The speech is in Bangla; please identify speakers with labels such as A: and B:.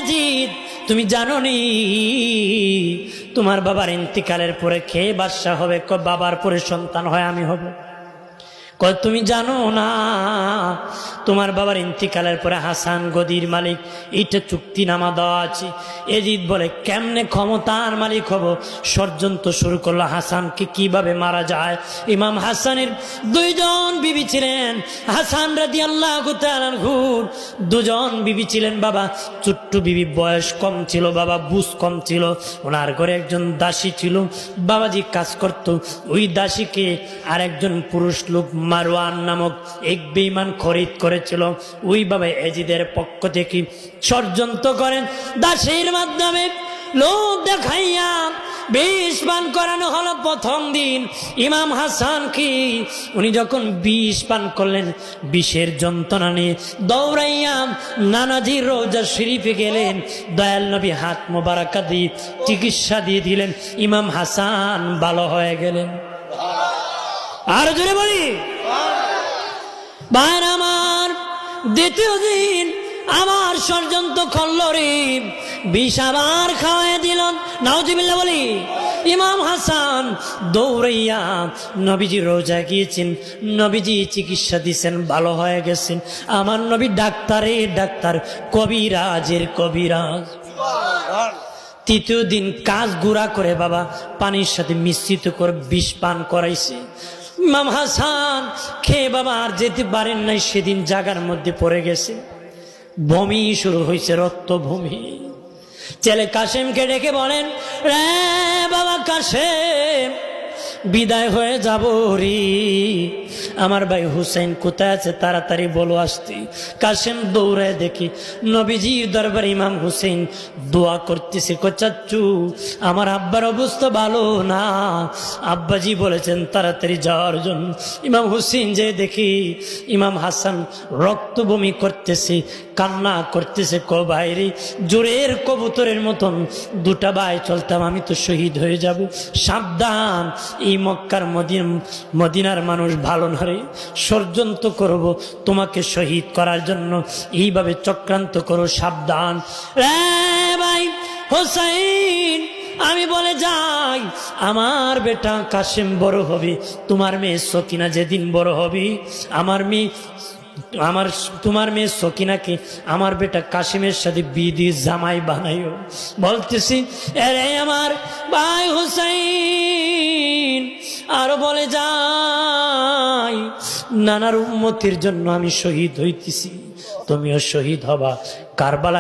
A: জিদ, তুমি জানো নি তোমার বাবার ইন্তিকালের পরে কে বাদশা হবে? বাবার পরে সন্তান হয় আমি হব। তুমি জানো না তোমার বাবার ইন্তিকালের পরে হাসান গদির মালিক, এইটা চুক্তিনামা দেওয়া আছে। এজিদ বলে কেমনে ক্ষমতার মালিক হব? ষড়যন্ত্র শুরু করলো হাসানকে কিভাবে মারা যায়। ইমাম হাসানের দুইজন বিবি ছিলেন, হাসান রাদিয়াল্লাহু তাআলা আনহুর দুজন বিবি ছিলেন। বাবা ছোট্ট বিবি, বয়স কম ছিল, বাবা বুঝ কম ছিল। ওনার ঘরে একজন দাসী ছিল, বাবাজি কাজ করত। ওই দাসীকে আর একজন পুরুষ লোক মারওয়ান নামক এক বেঈমান খরিদ করেছিল। ওইভাবে এজিদের পক্ষ থেকে ষড়যন্ত্র করেন, দাসীর মাধ্যমে লোক দেখাইয়া বিষ পান করানো হলো। প্রথম দিন ইমাম হাসান কি উনি যখন বিষ পান করলেন, বিষের যন্ত্রণা নিয়ে দৌড়াইয়া নানাজির রওজা শরীফে গেলেন। দয়াল নবী হাত মোবারকা দিয়ে চিকিৎসা দিয়ে দিলেন, ইমাম হাসান ভালো হয়ে গেলেন। আর জোরে বলি ভাইরা আমার, দ্বিতীয় দিন আমার ষড়যন্ত্র করল রে, বিষ আবার খাওয়াই দিল। নাউজুবিল্লাহ বলি। ইমাম হাসান দৌড়াইয়া নবীজি রোজা গিয়েছেন, নবীজি চিকিৎসা দিয়েছেন, ভালো হয়ে গেছেন। আমার নবী ডাক্তারের ডাক্তার, কবিরাজের কবিরাজ। তৃতীয় দিন কাজ গুঁড়া করে বাবা পানির সাথে মিশ্রিত করে বিষ পান করাইছে। ইমাম হাসান খেয়ে বাবা আর যেতে পারেন নাই, সেদিন জাগার মধ্যে পড়ে গেছে। বমি শুরু হয়েছে, রক্ত বমি। ছেলে কাশেমকে ডেকে বলেন, রে বাবা কাশেম, বিদায় হয়ে যাব রে, আমার ভাই হুসেন কোথায় আছে, তাড়াতাড়ি বলো আসতে। কাশেম দৌড়ায় দেখি নবীজির দরবারে ইমাম হুসেন দোয়া করতেছে। চাচ্চু, আমার আব্বার অবস্থা ভালো না, আব্বাজি বলেছেন তাড়াতাড়ি যাওয়ার জন্য। ইমাম হুসেন যে দেখি ইমাম হাসান রক্ত বমি করতেছে, কান্না করতেছে। ভাইরে, জোরের কবুতরের মতন দুটা ভাই চলতাম, আমি তো শহীদ হয়ে যাব। সাবধান, এই মক্কার মদিনার মানুষ ভালো না রে, ষড়যন্ত্র করব তোমাকে শহীদ করার জন্য, এইভাবে চক্রান্ত করো, সাবধান। ভাই হোসেন, আমি বলে যাই, আমার বেটা কাশেম বড় হবে, তোমার মেয়ে সকিনা যেদিন বড় হবে, তোমার মেয়ে সকিনাকে আমার বেটা কাশিমের সাথে বিধি জামাই বানাইও। বলতেছি আরে আমার ভাই হুসাইন, আরো বলে যাই, নানার উম্মতির জন্য আমি শহীদ হইতেছি, তুমিও শহীদ হবা। কারবালা